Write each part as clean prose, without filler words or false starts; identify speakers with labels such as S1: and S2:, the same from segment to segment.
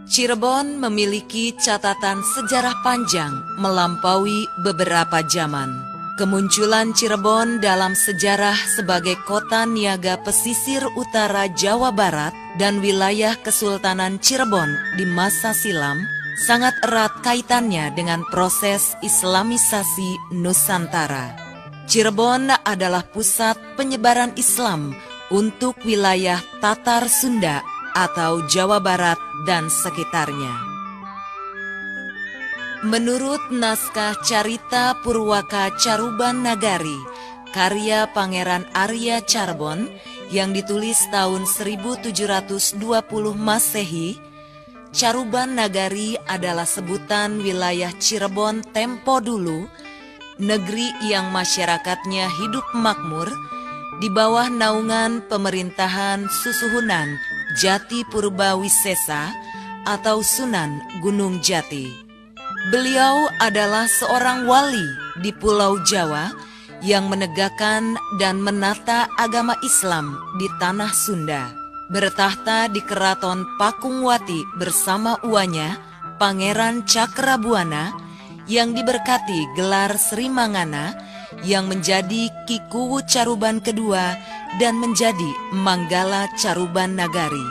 S1: Cirebon memiliki catatan sejarah panjang melampaui beberapa zaman. Kemunculan Cirebon dalam sejarah sebagai kota niaga pesisir utara Jawa Barat dan wilayah Kesultanan Cirebon di masa silam sangat erat kaitannya dengan proses Islamisasi Nusantara. Cirebon adalah pusat penyebaran Islam untuk wilayah Tatar Sunda atau Jawa Barat dan sekitarnya. Menurut naskah Carita Purwaka Caruban Nagari, karya Pangeran Arya Carbon yang ditulis tahun 1720 Masehi, Caruban Nagari adalah sebutan wilayah Cirebon tempo dulu, negeri yang masyarakatnya hidup makmur di bawah naungan pemerintahan Susuhunan Jati Purba Wisesa atau Sunan Gunung Jati. Beliau adalah seorang wali di Pulau Jawa yang menegakkan dan menata agama Islam di tanah Sunda. Bertahta di Keraton Pakungwati bersama uanya, Pangeran Cakrabuana, yang diberkati gelar Sri Mangana, yang menjadi Kikuwu Caruban kedua dan menjadi Manggala Caruban Nagari.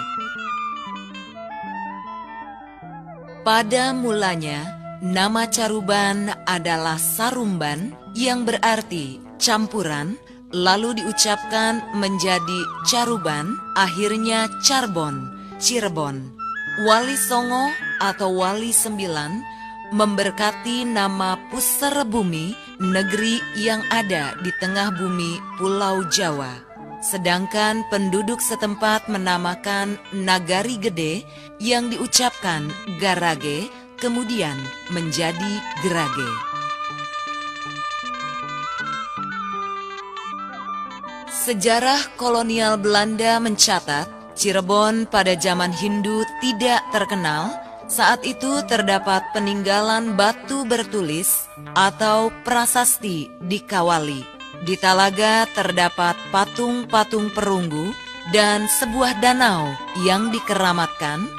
S1: Pada mulanya, nama Caruban adalah Sarumban yang berarti campuran, lalu diucapkan menjadi Caruban, akhirnya Carbon, Cirebon. Wali Songo atau Wali Sembilan memberkati nama Pusara Bumi, negeri yang ada di tengah bumi Pulau Jawa. Sedangkan penduduk setempat menamakan Nagari Gede yang diucapkan Garage, kemudian menjadi Gerage. Sejarah kolonial Belanda mencatat Cirebon pada zaman Hindu tidak terkenal. Saat itu terdapat peninggalan batu bertulis atau prasasti di Kawali. Di Talaga terdapat patung-patung perunggu dan sebuah danau yang dikeramatkan,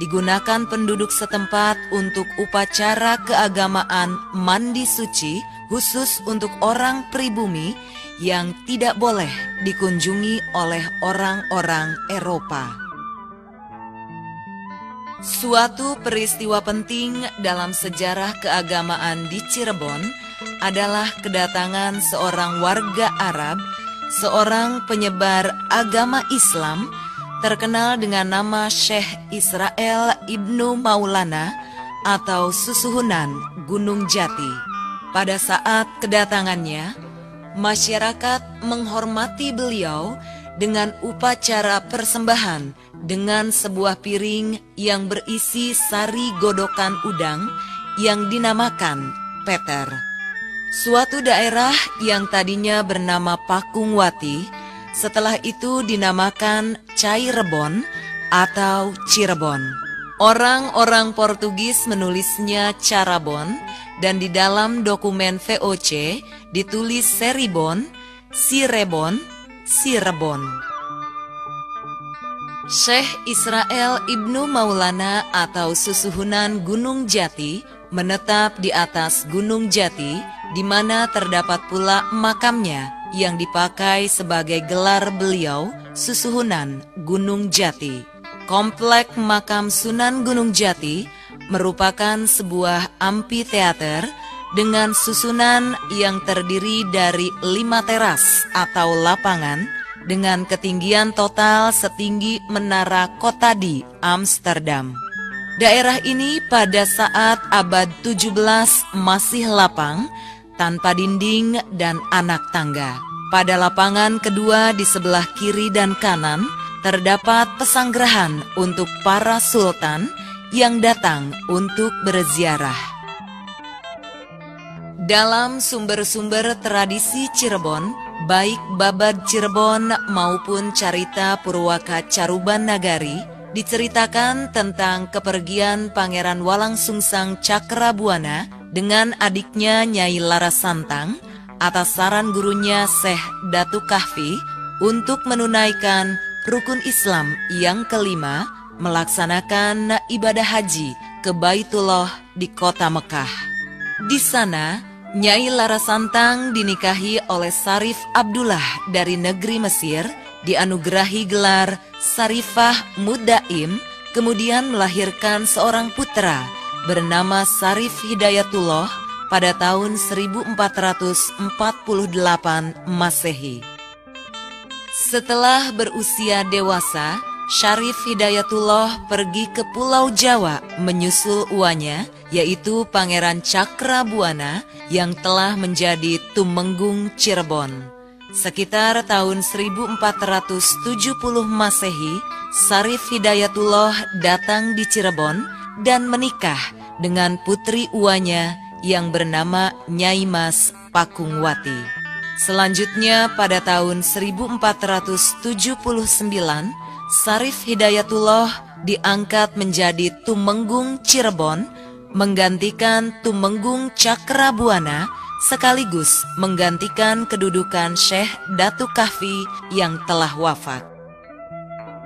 S1: digunakan penduduk setempat untuk upacara keagamaan mandi suci khusus untuk orang pribumi yang tidak boleh dikunjungi oleh orang-orang Eropa. Suatu peristiwa penting dalam sejarah keagamaan di Cirebon adalah kedatangan seorang warga Arab, seorang penyebar agama Islam, terkenal dengan nama Syekh Israel Ibnu Maulana atau Susuhunan Gunung Jati. Pada saat kedatangannya, masyarakat menghormati beliau dengan upacara persembahan dengan sebuah piring yang berisi sari godokan udang yang dinamakan Peter. Suatu daerah yang tadinya bernama Pakungwati, setelah itu dinamakan Cairebon atau Cirebon. Orang-orang Portugis menulisnya Carabon dan di dalam dokumen VOC ditulis Seribon, Sirebon, Cirebon. Syekh Israel Ibnu Maulana atau Susuhunan Gunung Jati menetap di atas Gunung Jati, di mana terdapat pula makamnya yang dipakai sebagai gelar beliau, Susuhunan Gunung Jati. Komplek makam Sunan Gunung Jati merupakan sebuah amphitheater dengan susunan yang terdiri dari 5 teras atau lapangan dengan ketinggian total setinggi menara kota di Amsterdam. Daerah ini pada saat abad 17 masih lapang, tanpa dinding dan anak tangga. Pada lapangan kedua di sebelah kiri dan kanan, terdapat pesanggerahan untuk para sultan yang datang untuk berziarah. Dalam sumber-sumber tradisi Cirebon, baik Babad Cirebon maupun Carita Purwaka Caruban Nagari, diceritakan tentang kepergian Pangeran Walangsungsang Cakrabuana dengan adiknya Nyai Larasantang atas saran gurunya Syekh Datuk Kahfi untuk menunaikan rukun Islam yang kelima, melaksanakan ibadah haji ke Baitullah di kota Mekah. Di sana, Nyai Larasantang dinikahi oleh Sarif Abdullah dari negeri Mesir, dianugerahi gelar Sarifah Muddaim, kemudian melahirkan seorang putra bernama Sarif Hidayatullah pada tahun 1448 Masehi. Setelah berusia dewasa, Syarif Hidayatullah pergi ke Pulau Jawa menyusul uanya, yaitu Pangeran Cakrabuana yang telah menjadi Tumenggung Cirebon. Sekitar tahun 1470 Masehi, Syarif Hidayatullah datang di Cirebon dan menikah dengan putri uanya yang bernama Nyai Mas Pakungwati. Selanjutnya pada tahun 1479, Syarif Hidayatullah diangkat menjadi Tumenggung Cirebon, menggantikan Tumenggung Cakrabuana, sekaligus menggantikan kedudukan Syekh Datu Kahfi yang telah wafat.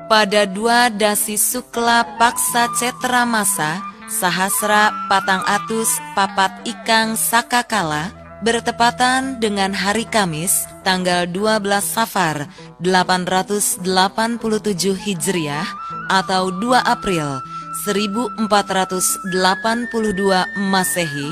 S1: Pada 2 Dasi Sukla Paksa Cetra Masa, Sahasra Patang Atus Papat Ikang Sakakala, bertepatan dengan hari Kamis, tanggal 12 Safar 887 Hijriah atau 2 April 1482 Masehi,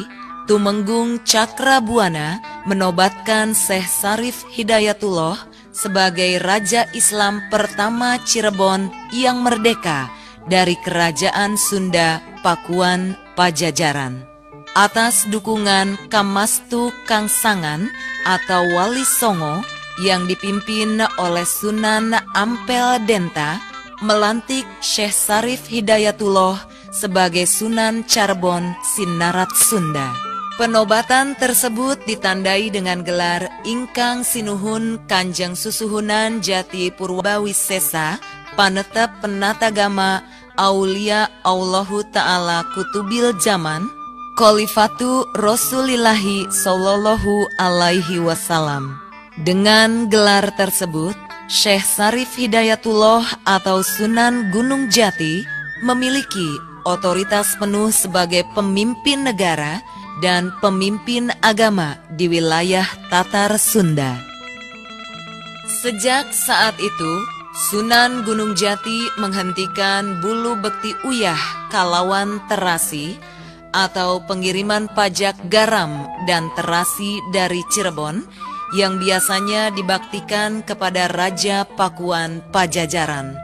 S1: Tumenggung Cakrabuana menobatkan Syekh Syarif Hidayatullah sebagai Raja Islam pertama Cirebon yang merdeka dari Kerajaan Sunda Pakuan Pajajaran. Atas dukungan Kamastu Kangsangan atau Wali Songo yang dipimpin oleh Sunan Ampel Denta, melantik Syekh Syarif Hidayatullah sebagai Sunan Cirebon Sinarat Sunda. Penobatan tersebut ditandai dengan gelar Ingkang Sinuhun Kanjeng Susuhunan Jati Purwawisesa Panetep Penatagama Aulia Allahu Ta'ala Kutubil Zaman Khalifatu Rasulillahi Sallallahu Alaihi Wasallam. Dengan gelar tersebut, Syekh Syarif Hidayatullah atau Sunan Gunung Jati memiliki otoritas penuh sebagai pemimpin negara dan pemimpin agama di wilayah Tatar Sunda. Sejak saat itu, Sunan Gunung Jati menghentikan bulu bekti uyah kalawan terasi atau pengiriman pajak garam dan terasi dari Cirebon yang biasanya dibaktikan kepada Raja Pakuan Pajajaran.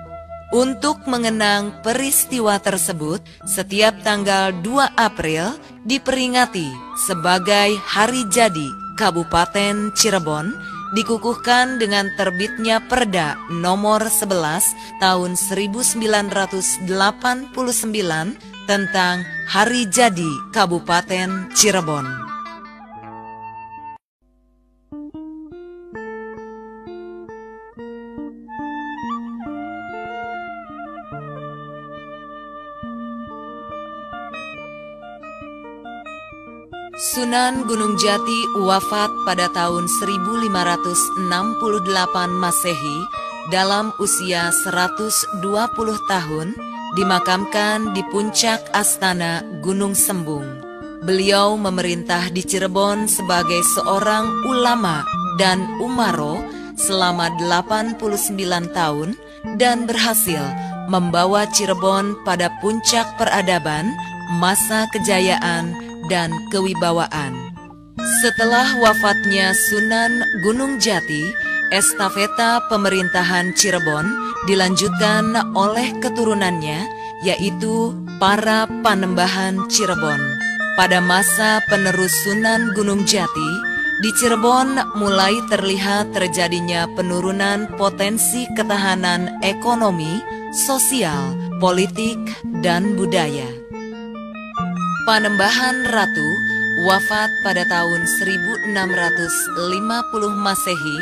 S1: Untuk mengenang peristiwa tersebut, setiap tanggal 2 April diperingati sebagai Hari Jadi Kabupaten Cirebon, dikukuhkan dengan terbitnya Perda nomor 11 tahun 1989 tentang Hari Jadi Kabupaten Cirebon. Sunan Gunung Jati wafat pada tahun 1568 Masehi dalam usia 120 tahun, dimakamkan di puncak Astana Gunung Sembung. Beliau memerintah di Cirebon sebagai seorang ulama dan umaro selama 89 tahun dan berhasil membawa Cirebon pada puncak peradaban, masa kejayaan, dan kewibawaan. Setelah wafatnya Sunan Gunung Jati, estafeta pemerintahan Cirebon dilanjutkan oleh keturunannya, yaitu para Panembahan Cirebon. Pada masa penerus Sunan Gunung Jati, di Cirebon mulai terlihat terjadinya penurunan potensi ketahanan ekonomi, sosial, politik, dan budaya. Panembahan Ratu wafat pada tahun 1650 Masehi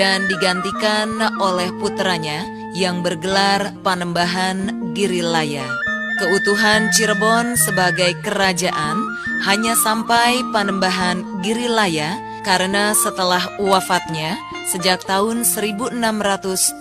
S1: dan digantikan oleh putranya yang bergelar Panembahan Girilaya. Keutuhan Cirebon sebagai kerajaan hanya sampai Panembahan Girilaya karena setelah wafatnya sejak tahun 1677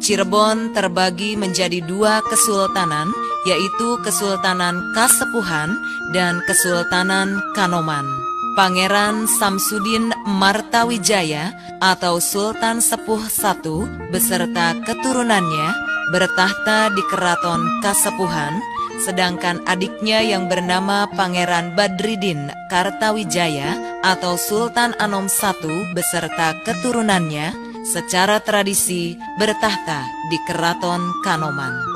S1: Cirebon terbagi menjadi dua kesultanan, yaitu Kesultanan Kasepuhan dan Kesultanan Kanoman. Pangeran Samsudin Martawijaya atau Sultan Sepuh I beserta keturunannya bertahta di Keraton Kasepuhan, sedangkan adiknya yang bernama Pangeran Badridin Kartawijaya atau Sultan Anom I beserta keturunannya secara tradisi bertahta di Keraton Kanoman.